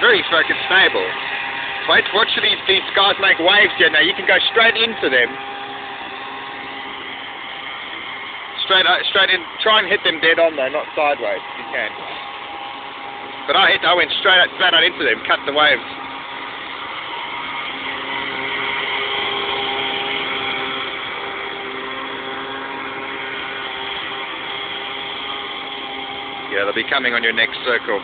very fucking stable. Watch these guys make waves here now. You can go straight into them. Straight in. Try and hit them dead on though, not sideways if you can. But I went straight out into them, cut the waves. Yeah, they'll be coming on your next circle.